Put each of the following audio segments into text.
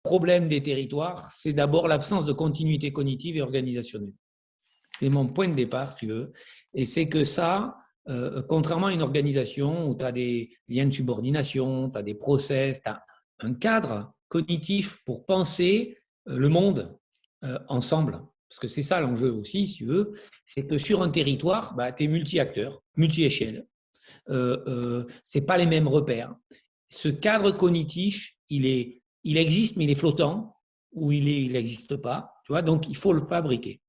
problème des territoires, c'est d'abord l'absence de continuité cognitive et organisationnelle. C'est mon point de départ, si tu veux. Et c'est que ça, contrairement à une organisation où tu as des liens de subordination, tu as des process, tu as un cadre cognitif pour penser le monde ensemble. Parce que c'est ça l'enjeu aussi, si tu veux, c'est que sur un territoire, bah, tu es multi-acteurs, multi-échelles. Ce n'est pas les mêmes repères. Ce cadre cognitif, il existe, mais il est flottant, ou il n'existe pas. Tu vois, donc, il faut le fabriquer.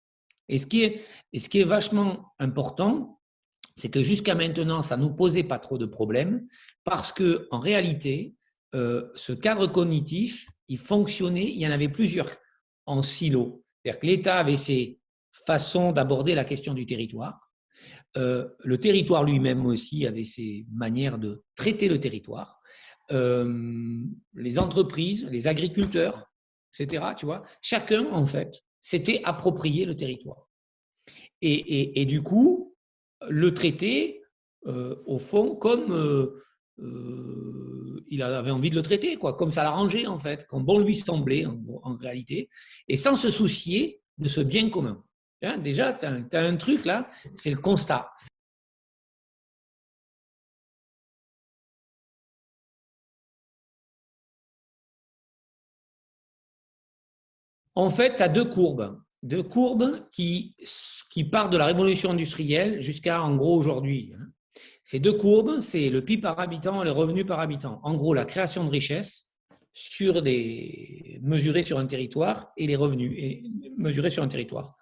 Et ce qui est vachement important, c'est que jusqu'à maintenant, ça ne nous posait pas trop de problèmes, parce qu'en réalité, ce cadre cognitif, il fonctionnait, il y en avait plusieurs en silo. C'est-à-dire que l'État avait ses façons d'aborder la question du territoire. Le territoire lui-même aussi avait ses manières de traiter le territoire. Les entreprises, les agriculteurs, etc. Tu vois, chacun, en fait, s'était approprié le territoire. Et du coup, le traiter, au fond, comme il avait envie de le traiter, quoi, comme ça l'arrangeait, en fait, comme bon lui semblait, en réalité, et sans se soucier de ce bien commun. Hein, déjà, tu as un truc là, c'est le constat. En fait, tu as deux courbes qui partent de la révolution industrielle jusqu'à, en gros, aujourd'hui. Ces deux courbes, c'est le PIB par habitant et les revenus par habitant. En gros, la création de richesse mesurée sur un territoire et les revenus mesurés sur un territoire.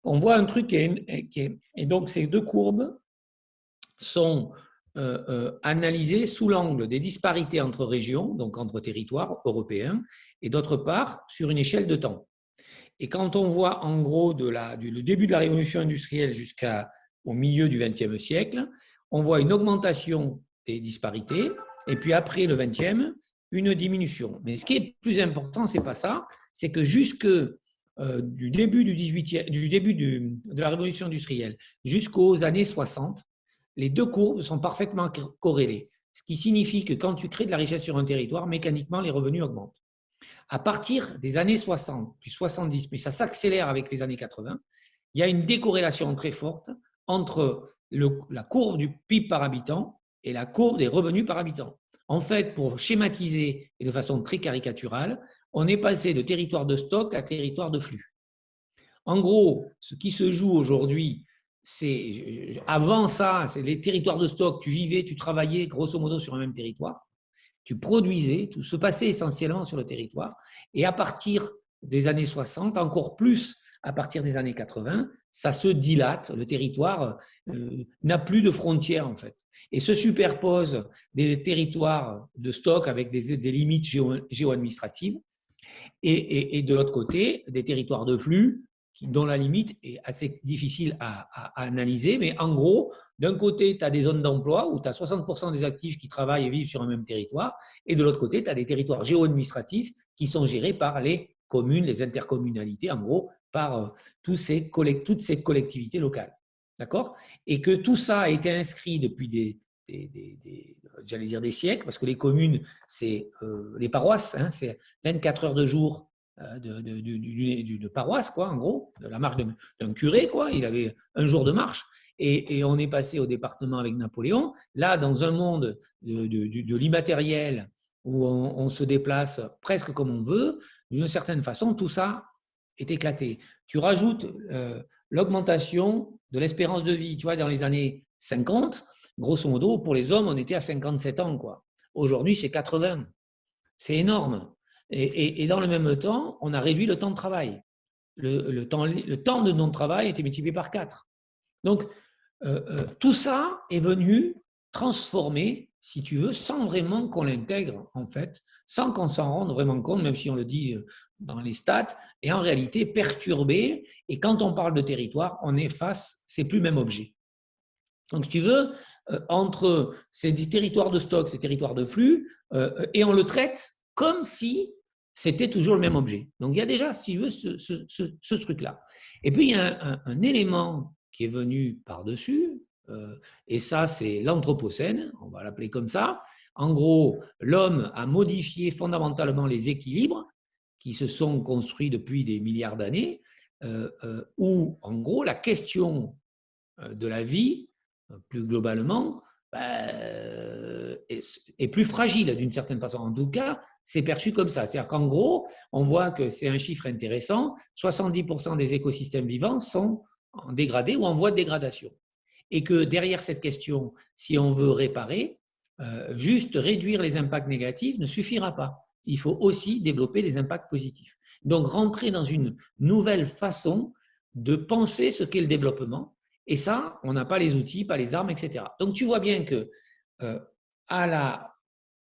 On voit un truc et donc ces deux courbes sont analysées sous l'angle des disparités entre régions, donc entre territoires européens, et d'autre part sur une échelle de temps. Et quand on voit en gros du début de la révolution industrielle jusqu'au milieu du XXe siècle, on voit une augmentation des disparités, et puis après le XXe, une diminution. Mais ce qui est plus important, ce n'est pas ça, c'est que jusque du début de la révolution industrielle jusqu'aux années 60, les deux courbes sont parfaitement corrélées. Ce qui signifie que quand tu crées de la richesse sur un territoire, mécaniquement, les revenus augmentent. À partir des années 60, puis 70, mais ça s'accélère avec les années 80, il y a une décorrélation très forte entre la courbe du PIB par habitant et la courbe des revenus par habitant. En fait, pour schématiser et de façon très caricaturale, on est passé de territoire de stock à territoire de flux. En gros, ce qui se joue aujourd'hui, avant ça, c'est les territoires de stock, tu vivais, tu travaillais grosso modo sur un même territoire. Tu produisais, tout se passait essentiellement sur le territoire. Et à partir des années 60, encore plus à partir des années 80, ça se dilate. Le territoire n'a plus de frontières, en fait. Et se superposent des territoires de stock avec des limites géo-administratives et de l'autre côté, des territoires de flux dont la limite est assez difficile à analyser. Mais en gros, d'un côté, tu as des zones d'emploi où tu as 60% des actifs qui travaillent et vivent sur un même territoire, et de l'autre côté, tu as des territoires géo-administratifs qui sont gérés par les communes, les intercommunalités, en gros, par toutes ces collectivités locales. D'accord? Et que tout ça a été inscrit depuis j'allais dire des siècles, parce que les communes, c'est les paroisses, hein, c'est 24 heures de jour d'une paroisse, quoi, en gros, de la marche d'un curé, quoi. Il avait un jour de marche. Et on est passé au département avec Napoléon. Là, dans un monde de l'immatériel où on se déplace presque comme on veut, d'une certaine façon, tout ça est éclaté. Tu rajoutes l'augmentation de l'espérance de vie. Tu vois, dans les années 50, grosso modo, pour les hommes, on était à 57 ans, quoi. Aujourd'hui, c'est 80. C'est énorme. Et dans le même temps, on a réduit le temps de travail. Le temps de non-travail a été multiplié par 4. Donc, tout ça est venu transformer, si tu veux, sans vraiment qu'on l'intègre, en fait, sans qu'on s'en rende vraiment compte, même si on le dit dans les stats, et en réalité perturbé. Et quand on parle de territoire, on est face, c'est plus le même objet. Donc, si tu veux, entre ces territoires de stock, ces territoires de flux, et on le traite comme si c'était toujours le même objet. Donc, il y a déjà, si tu veux, ce truc-là. Et puis, il y a un élément qui est venu par-dessus, et ça, c'est l'anthropocène, on va l'appeler comme ça. En gros, l'homme a modifié fondamentalement les équilibres qui se sont construits depuis des milliards d'années, où, en gros, la question de la vie, plus globalement, est plus fragile d'une certaine façon. En tout cas, c'est perçu comme ça. C'est-à-dire qu'en gros, on voit que c'est un chiffre intéressant, 70% des écosystèmes vivants sont en dégradé ou en voie de dégradation. Et que derrière cette question, si on veut réparer, juste réduire les impacts négatifs ne suffira pas. Il faut aussi développer des impacts positifs. Donc, rentrer dans une nouvelle façon de penser ce qu'est le développement. Et ça, on n'a pas les outils, pas les armes, etc. Donc, tu vois bien que à la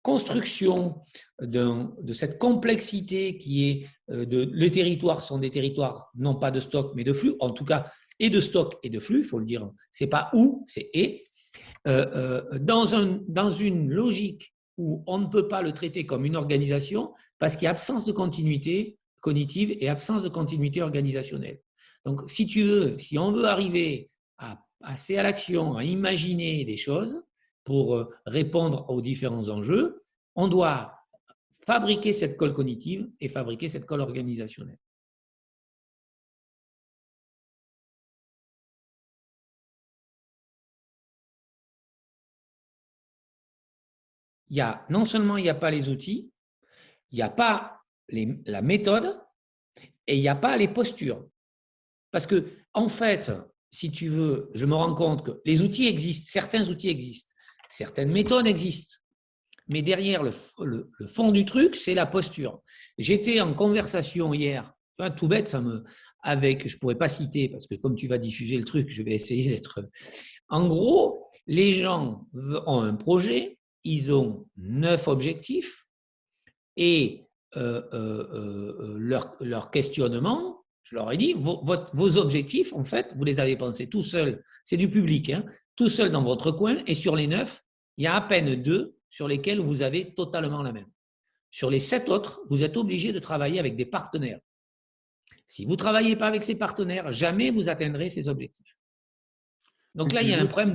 construction de cette complexité qui est les territoires sont des territoires non pas de stock mais de flux, en tout cas et de stock et de flux, il faut le dire, c'est pas ou, c'est et, dans une logique où on ne peut pas le traiter comme une organisation parce qu'il y a absence de continuité cognitive et absence de continuité organisationnelle. Donc, si tu veux, si on veut arriver à passer à l'action, à imaginer des choses pour répondre aux différents enjeux, on doit fabriquer cette colle cognitive et fabriquer cette colle organisationnelle. Il y a, non seulement il n'y a pas les outils, il n'y a pas la méthode et il n'y a pas les postures. Parce que, en fait, si tu veux, je me rends compte que les outils existent, certains outils existent, certaines méthodes existent, mais derrière le fond du truc, c'est la posture. J'étais en conversation hier, tout bête, avec, je ne pourrais pas citer, parce que comme tu vas diffuser le truc, je vais essayer d'être… En gros, les gens ont un projet, ils ont 9 objectifs, et leur questionnement, je leur ai dit, vos objectifs, en fait, vous les avez pensés tout seuls, c'est du public, hein, tout seul dans votre coin, et sur les 9, il y a à peine 2 sur lesquels vous avez totalement la main. Sur les 7 autres, vous êtes obligé de travailler avec des partenaires. Si vous ne travaillez pas avec ces partenaires, jamais vous atteindrez ces objectifs. Donc là, il y a un problème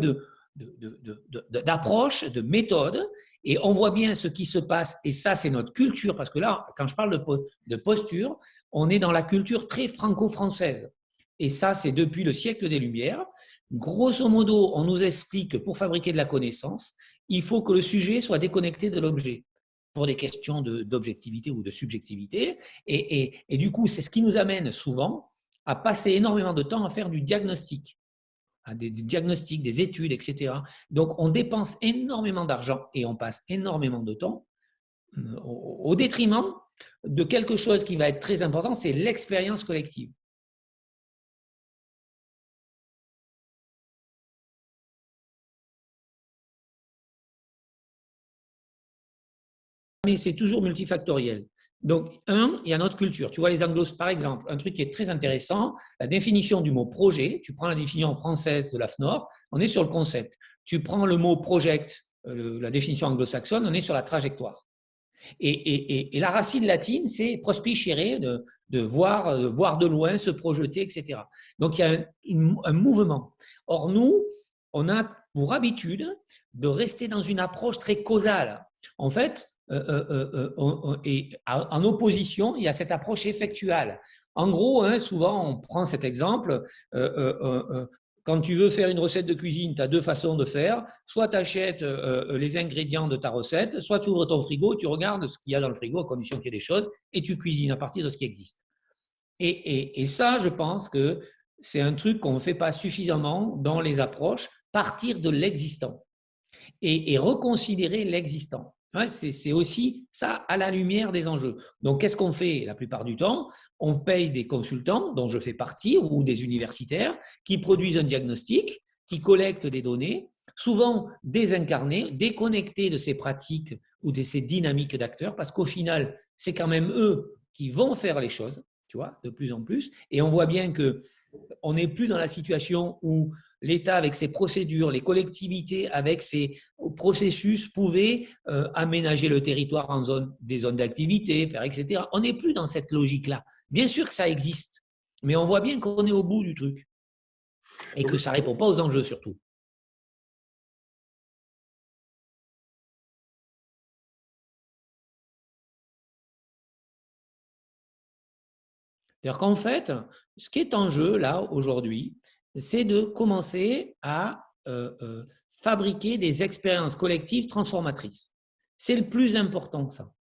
d'approche, de méthode, et on voit bien ce qui se passe, et ça, c'est notre culture, parce que là, quand je parle de posture, on est dans la culture très franco-française. Et ça, c'est depuis le siècle des Lumières. Grosso modo, on nous explique que pour fabriquer de la connaissance, il faut que le sujet soit déconnecté de l'objet pour des questions d'objectivité ou de subjectivité. Et du coup, c'est ce qui nous amène souvent à passer énormément de temps à faire du diagnostic, à des diagnostics, des études, etc. Donc, on dépense énormément d'argent et on passe énormément de temps au détriment de quelque chose qui va être très important, c'est l'expérience collective. Mais c'est toujours multifactoriel. Donc, il y a notre culture. Tu vois, les anglos, par exemple, un truc qui est très intéressant, la définition du mot projet, tu prends la définition française de l'AFNOR, on est sur le concept. Tu prends le mot project, la définition anglo-saxonne, on est sur la trajectoire. Et la racine latine, c'est prospicere, de voir de loin, se projeter, etc. Donc, il y a un mouvement. Or, nous, on a pour habitude de rester dans une approche très causale. En fait, et en opposition, il y a cette approche effectuelle. En gros, hein, souvent, on prend cet exemple. Quand tu veux faire une recette de cuisine, tu as deux façons de faire. Soit tu achètes les ingrédients de ta recette, soit tu ouvres ton frigo, tu regardes ce qu'il y a dans le frigo, à condition qu'il y ait des choses, et tu cuisines à partir de ce qui existe. Et ça, je pense que c'est un truc qu'on ne fait pas suffisamment dans les approches, partir de l'existant et reconsidérer l'existant. Ouais, c'est aussi ça à la lumière des enjeux. Donc, qu'est-ce qu'on fait la plupart du temps? On paye des consultants, dont je fais partie, ou des universitaires, qui produisent un diagnostic, qui collectent des données, souvent désincarnées, déconnectées de ces pratiques ou de ces dynamiques d'acteurs, parce qu'au final, c'est quand même eux qui vont faire les choses, tu vois, de plus en plus. Et on voit bien qu'on n'est plus dans la situation où l'État avec ses procédures, les collectivités avec ses processus pouvaient aménager le territoire en des zones d'activité, faire etc. On n'est plus dans cette logique-là. Bien sûr que ça existe, mais on voit bien qu'on est au bout du truc et que ça ne répond pas aux enjeux surtout. C'est-à-dire qu'en fait, ce qui est en jeu là aujourd'hui, c'est de commencer à fabriquer des expériences collectives transformatrices. C'est le plus important que ça.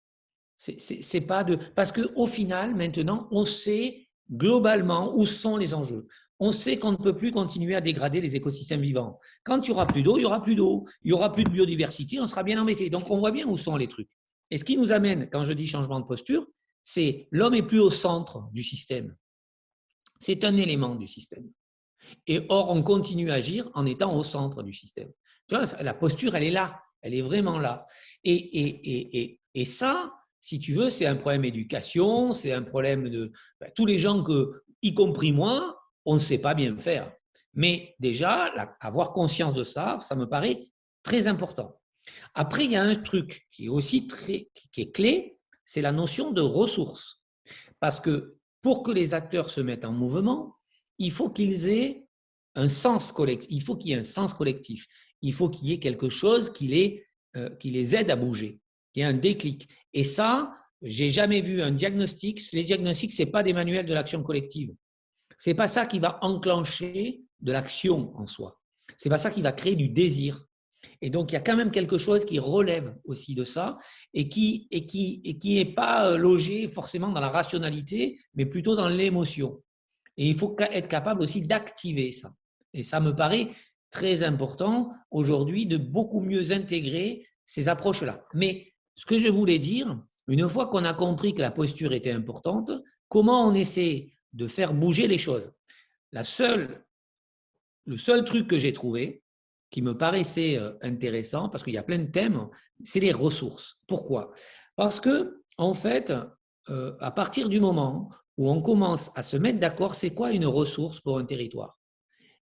C'est pas de parce qu'au final, maintenant, on sait globalement où sont les enjeux. On sait qu'on ne peut plus continuer à dégrader les écosystèmes vivants. Quand il n'y aura plus d'eau, il n'y aura plus d'eau. Il n'y aura plus de biodiversité, on sera bien embêté. Donc, on voit bien où sont les trucs. Et ce qui nous amène, quand je dis changement de posture, c'est l'homme est plus au centre du système. C'est un élément du système. Et or, on continue à agir en étant au centre du système. Tu vois, la posture, elle est là. Elle est vraiment là. Et ça, si tu veux, c'est un problème d'éducation, c'est un problème de tous les gens que, y compris moi, on ne sait pas bien faire. Mais déjà, avoir conscience de ça, ça me paraît très important. Après, il y a un truc qui est aussi qui est clé, c'est la notion de ressources. Parce que pour que les acteurs se mettent en mouvement, il faut qu'ils aient un sens collectif. Il faut qu'il y ait un sens collectif. Il faut qu'il y ait quelque chose qui les aide à bouger, qui ait un déclic. Et ça, j'ai jamais vu un diagnostic. Les diagnostics, c'est pas des manuels de l'action collective. C'est pas ça qui va enclencher de l'action en soi. C'est pas ça qui va créer du désir. Et donc, il y a quand même quelque chose qui relève aussi de ça et qui n'est pas logé forcément dans la rationalité, mais plutôt dans l'émotion. Et il faut être capable aussi d'activer ça. Et ça me paraît très important aujourd'hui de beaucoup mieux intégrer ces approches-là. Mais ce que je voulais dire, une fois qu'on a compris que la posture était importante, comment on essaie de faire bouger les choses? Le seul truc que j'ai trouvé, qui me paraissait intéressant, parce qu'il y a plein de thèmes, c'est les ressources. Pourquoi? Parce que, en fait, à partir du moment où on commence à se mettre d'accord, c'est quoi une ressource pour un territoire?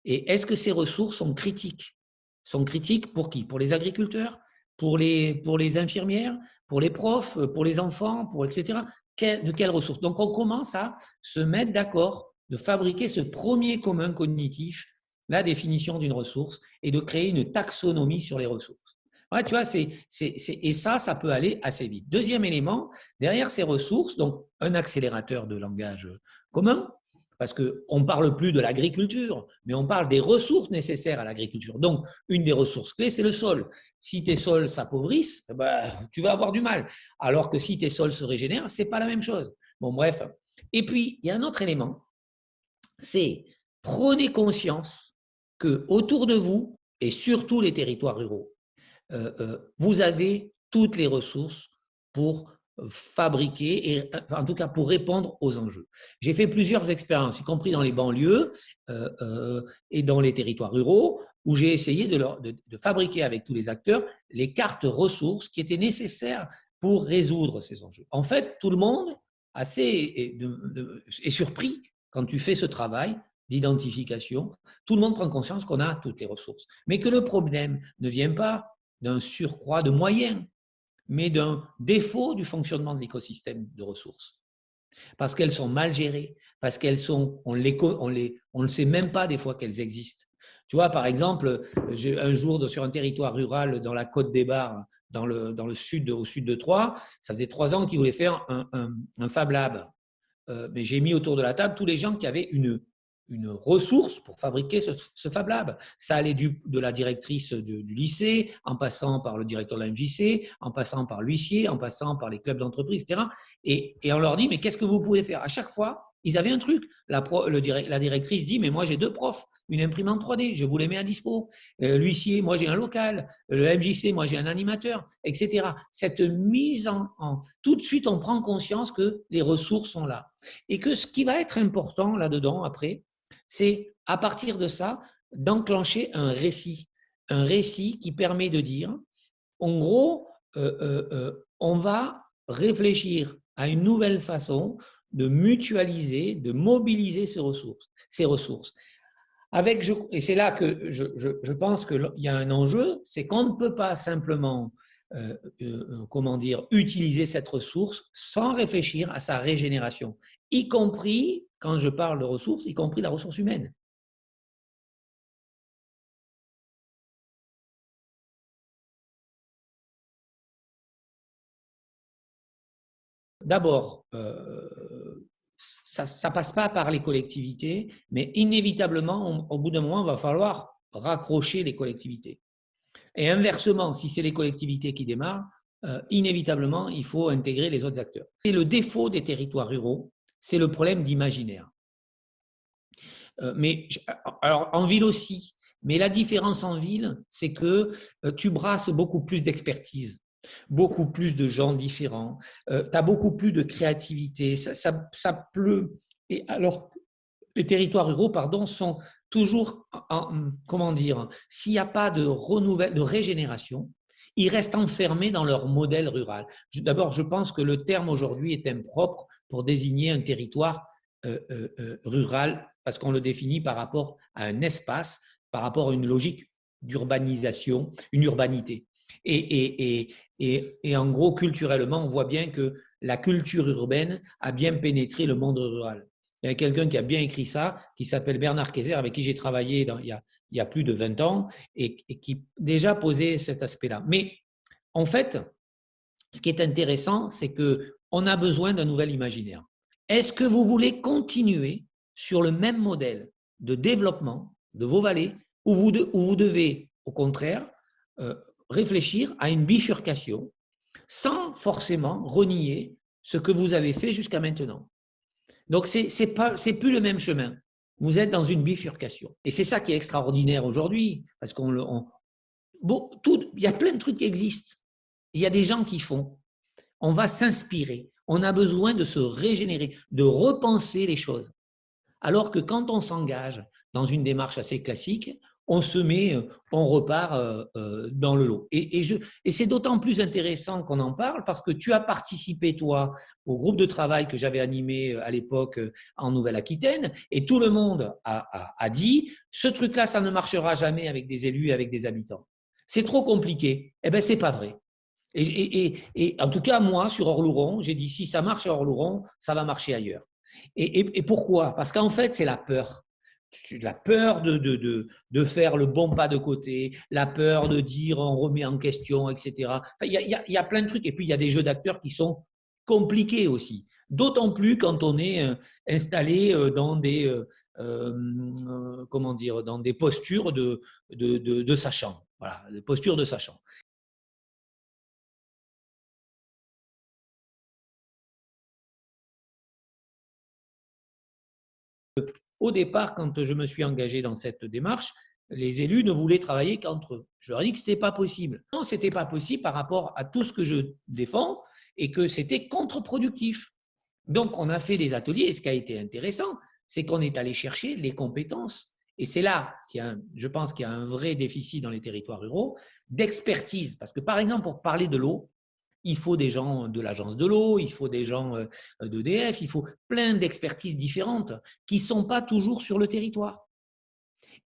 Et est-ce que ces ressources sont critiques? Sont critiques pour qui? Pour les agriculteurs? Pour les infirmières? Pour les profs? Pour les enfants? Pour etc. De quelles ressources? Donc, on commence à se mettre d'accord, de fabriquer ce premier commun cognitif, la définition d'une ressource, et de créer une taxonomie sur les ressources. Ouais, tu vois, et ça peut aller assez vite. Deuxième élément, derrière ces ressources, donc un accélérateur de langage commun, parce qu'on ne parle plus de l'agriculture, mais on parle des ressources nécessaires à l'agriculture. Donc, une des ressources clés, c'est le sol. Si tes sols s'appauvrissent, tu vas avoir du mal. Alors que si tes sols se régénèrent, ce n'est pas la même chose. Bon, bref. Et puis, il y a un autre élément, c'est prenez conscience que autour de vous, et surtout les territoires ruraux, vous avez toutes les ressources pour fabriquer, et en tout cas pour répondre aux enjeux. J'ai fait plusieurs expériences, y compris dans les banlieues et dans les territoires ruraux, où j'ai essayé de fabriquer avec tous les acteurs les cartes ressources qui étaient nécessaires pour résoudre ces enjeux. En fait, tout le monde est surpris quand tu fais ce travail d'identification. Tout le monde prend conscience qu'on a toutes les ressources, mais que le problème ne vient pas d'un surcroît de moyens, mais d'un défaut du fonctionnement de l'écosystème de ressources. Parce qu'elles sont mal gérées, parce qu'elles sont, on ne sait même pas des fois qu'elles existent. Tu vois, par exemple, un jour sur un territoire rural dans la Côte des Bars, dans le sud, au sud de Troyes, ça faisait 3 ans qu'ils voulaient faire un Fab Lab. Mais j'ai mis autour de la table tous les gens qui avaient une ressource pour fabriquer ce Fab Lab. Ça allait de la directrice du lycée, en passant par le directeur de la MJC, en passant par l'huissier, en passant par les clubs d'entreprise, etc. Et on leur dit, mais qu'est-ce que vous pouvez faire? À chaque fois, ils avaient un truc. La directrice dit, mais moi j'ai 2 profs, une imprimante 3D, je vous les mets à dispo. L'huissier, moi j'ai un local. Le MJC, moi j'ai un animateur, etc. Cette mise tout de suite, on prend conscience que les ressources sont là. Et que ce qui va être important là-dedans, après, c'est à partir de ça, d'enclencher un récit. Un récit qui permet de dire, en gros, on va réfléchir à une nouvelle façon de mutualiser, de mobiliser ces ressources. Et c'est là que je pense qu'il y a un enjeu, c'est qu'on ne peut pas simplement utiliser cette ressource sans réfléchir à sa régénération, y compris, quand je parle de ressources, y compris la ressource humaine. D'abord, ça ne passe pas par les collectivités, mais inévitablement, au bout d'un moment, il va falloir raccrocher les collectivités. Et inversement, si c'est les collectivités qui démarrent, inévitablement, il faut intégrer les autres acteurs. Et le défaut des territoires ruraux, c'est le problème d'imaginaire. Alors, en ville aussi, mais la différence en ville, c'est que tu brasses beaucoup plus d'expertise, beaucoup plus de gens différents, tu as beaucoup plus de créativité, ça pleut. Et alors, les territoires ruraux, pardon, sont toujours, comment dire, s'il n'y a pas de régénération, ils restent enfermés dans leur modèle rural. D'abord, je pense que le terme aujourd'hui est impropre pour désigner un territoire rural parce qu'on le définit par rapport à un espace, par rapport à une logique d'urbanisation, une urbanité. Et en gros, culturellement, on voit bien que la culture urbaine a bien pénétré le monde rural. Il y a quelqu'un qui a bien écrit ça, qui s'appelle Bernard Kayser, avec qui j'ai travaillé il y a plus de 20 ans, et qui déjà posait cet aspect-là. Mais en fait, ce qui est intéressant, c'est qu'on a besoin d'un nouvel imaginaire. Est-ce que vous voulez continuer sur le même modèle de développement de vos vallées, ou vous devez, au contraire, réfléchir à une bifurcation sans forcément renier ce que vous avez fait jusqu'à maintenant? Donc, c'est plus le même chemin. Vous êtes dans une bifurcation. Et c'est ça qui est extraordinaire aujourd'hui, parce il y a plein de trucs qui existent. Il y a des gens qui font. On va s'inspirer. On a besoin de se régénérer, de repenser les choses. Alors que quand on s'engage dans une démarche assez classique, on repart dans le lot. Et c'est d'autant plus intéressant qu'on en parle parce que tu as participé, toi, au groupe de travail que j'avais animé à l'époque en Nouvelle-Aquitaine, et tout le monde a dit, ce truc-là, ça ne marchera jamais avec des élus et avec des habitants. C'est trop compliqué. Eh bien, c'est pas vrai. Et en tout cas, moi, sur Orlouron, j'ai dit, si ça marche à Orlouron, ça va marcher ailleurs. Et pourquoi? Parce qu'en fait, c'est la peur. La peur de faire le bon pas de côté, la peur de dire on remet en question, etc. Enfin, il y a plein de trucs. Et puis, il y a des jeux d'acteurs qui sont compliqués aussi. D'autant plus quand on est installé comment dire, dans des postures de sachant. Voilà, des postures de sachant. Au départ, quand je me suis engagé dans cette démarche, les élus ne voulaient travailler qu'entre eux. Je leur ai dit que ce n'était pas possible. Non, ce n'était pas possible par rapport à tout ce que je défends et que c'était contre-productif. Donc, on a fait des ateliers et ce qui a été intéressant, c'est qu'on est allé chercher les compétences. Et c'est là je pense qu'il y a un vrai déficit dans les territoires ruraux d'expertise. Parce que, par exemple, pour parler de l'eau, il faut des gens de l'agence de l'eau, il faut des gens d'EDF, il faut plein d'expertises différentes qui ne sont pas toujours sur le territoire.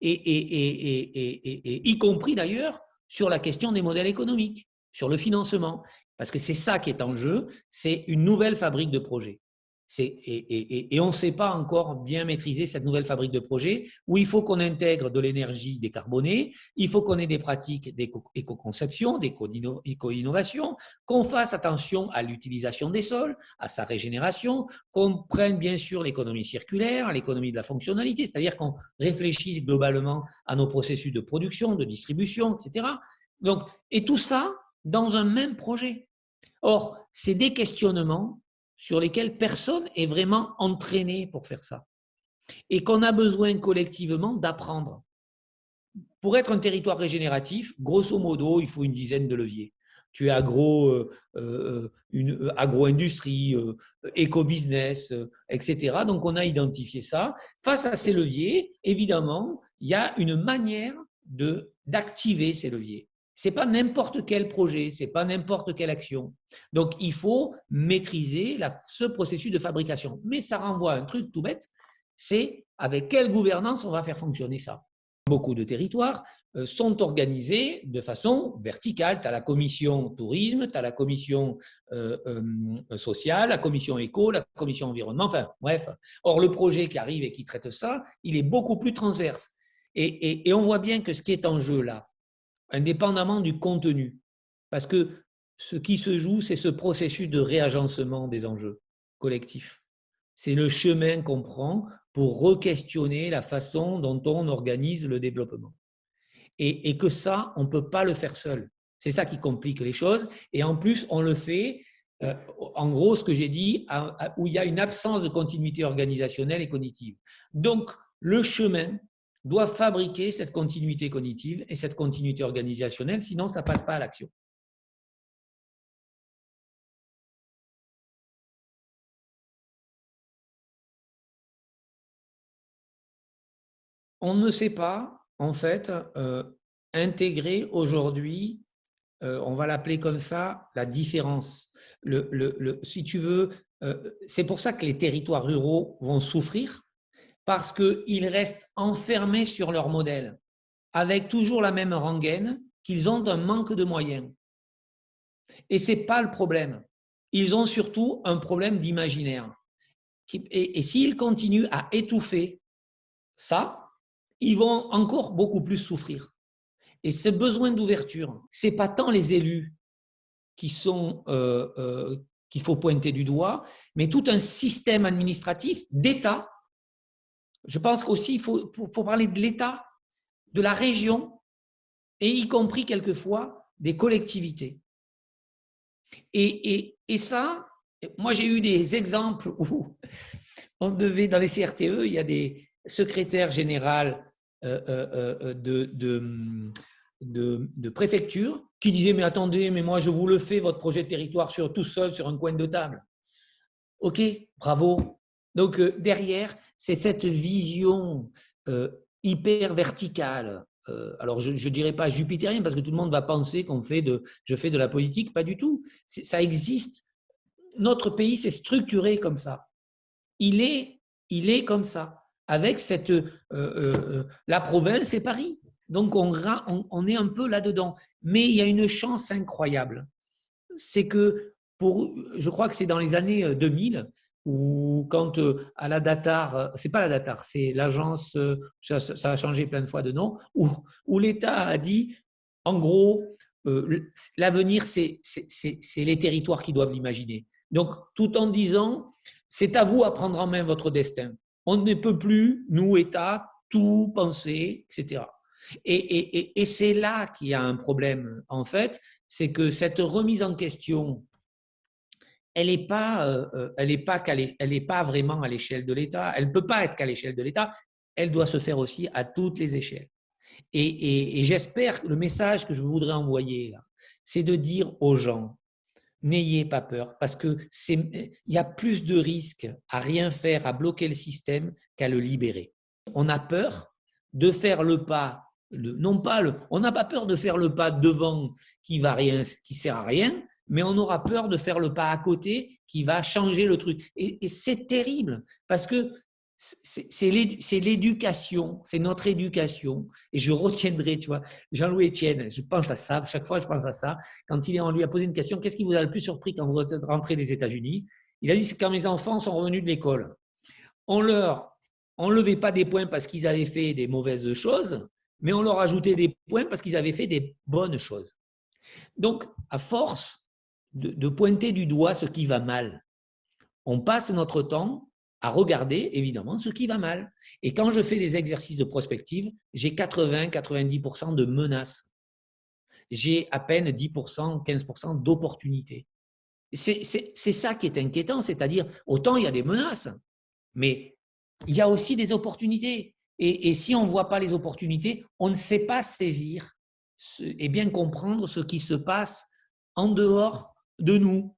Et y compris d'ailleurs sur la question des modèles économiques, sur le financement. Parce que c'est ça qui est en jeu, c'est une nouvelle fabrique de projets. Et on ne sait pas encore bien maîtriser cette nouvelle fabrique de projets où il faut qu'on intègre de l'énergie décarbonée, il faut qu'on ait des pratiques d'éco-conception, d'éco-innovation, qu'on fasse attention à l'utilisation des sols, à sa régénération, qu'on prenne bien sûr l'économie circulaire, l'économie de la fonctionnalité, c'est-à-dire qu'on réfléchisse globalement à nos processus de production, de distribution, etc. Donc, et tout ça dans un même projet. Or, c'est des questionnements sur lesquels personne est vraiment entraîné pour faire ça et qu'on a besoin collectivement d'apprendre. Pour être un territoire régénératif, grosso modo, il faut une dizaine de leviers. Tu es agro-industrie, éco-business, etc. Donc, on a identifié ça. Face à ces leviers, évidemment, il y a une manière d'activer ces leviers. Ce n'est pas n'importe quel projet, ce n'est pas n'importe quelle action. Donc, il faut maîtriser ce processus de fabrication. Mais ça renvoie à un truc tout bête, c'est avec quelle gouvernance on va faire fonctionner ça. Beaucoup de territoires sont organisés de façon verticale. Tu as la commission tourisme, tu as la commission sociale, la commission éco, la commission environnement, enfin bref. Or, le projet qui arrive et qui traite ça, il est beaucoup plus transverse. Et on voit bien que ce qui est en jeu là, indépendamment du contenu, parce que ce qui se joue, c'est ce processus de réagencement des enjeux collectifs. c'est le chemin qu'on prend pour re-questionner la façon dont on organise le développement. Et que ça, on ne peut pas le faire seul. C'est ça qui complique les choses. Et en plus, on le fait, en gros, ce que j'ai dit, où il y a une absence de continuité organisationnelle et cognitive. Donc, le chemin doit fabriquer cette continuité cognitive et cette continuité organisationnelle, sinon ça ne passe pas à l'action. On ne sait pas, en fait, intégrer aujourd'hui, on va l'appeler comme ça, la différence. Si tu veux, c'est pour ça que les territoires ruraux vont souffrir, parce qu'ils restent enfermés sur leur modèle, avec toujours la même rengaine, qu'ils ont un manque de moyens. Et ce n'est pas le problème. Ils ont surtout un problème d'imaginaire. Et s'ils continuent à étouffer ça, ils vont encore beaucoup plus souffrir. Et ce besoin d'ouverture, ce n'est pas tant les élus qu'il faut pointer du doigt, mais tout un système administratif d'État. Je pense qu'aussi, il faut parler de l'État, de la région, et y compris quelquefois des collectivités. Et ça, moi j'ai eu des exemples où on devait, dans les CRTE, il y a des secrétaires généraux de préfecture qui disaient « Mais attendez, mais moi je vous le fais, votre projet de territoire tout seul sur un coin de table. » Ok, bravo. Donc derrière, c'est cette vision hyper verticale. Alors je ne dirais pas jupitérienne parce que tout le monde va penser je fais de la politique, pas du tout. Ça existe. Notre pays s'est structuré comme ça. Il est comme ça. Avec la province et Paris. Donc, on est un peu là-dedans. Mais il y a une chance incroyable. C'est que, je crois que c'est dans les années 2000, où quand à la Datar, c'est pas la Datar, c'est l'agence, ça a changé plein de fois de nom, où l'État a dit, en gros, l'avenir, c'est les territoires qui doivent l'imaginer. Donc, tout en disant, c'est à vous à prendre en main votre destin. On ne peut plus, nous, État, tout penser, etc. Et c'est là qu'il y a un problème, en fait, c'est que cette remise en question, elle n'est pas vraiment à l'échelle de l'État, elle ne peut pas être qu'à l'échelle de l'État, elle doit se faire aussi à toutes les échelles. Et j'espère que le message que je voudrais envoyer là, c'est de dire aux gens, n'ayez pas peur, parce qu'il y a plus de risques à rien faire, à bloquer le système qu'à le libérer. On a peur de faire le pas, on n'a pas peur de faire le pas devant qui ne sert à rien, mais on aura peur de faire le pas à côté qui va changer le truc. Et c'est terrible, parce que c'est l'éducation, c'est notre éducation. Et je retiendrai, tu vois, Jean-Louis Etienne, je pense à ça, chaque fois je pense à ça. Quand on lui a posé une question, qu'est-ce qui vous a le plus surpris quand vous êtes rentré des États-Unis? Il a dit, c'est quand mes enfants sont revenus de l'école. On leur enlevait pas des points parce qu'ils avaient fait des mauvaises choses, mais on leur ajoutait des points parce qu'ils avaient fait des bonnes choses. Donc, à force de pointer du doigt ce qui va mal, on passe notre temps à regarder, évidemment, ce qui va mal. Et quand je fais des exercices de prospective, j'ai 80-90% de menaces. J'ai à peine 10%, 15% d'opportunités. C'est ça qui est inquiétant, c'est-à-dire, autant il y a des menaces, mais il y a aussi des opportunités. Et si on ne voit pas les opportunités, on ne sait pas saisir et bien comprendre ce qui se passe en dehors de nous.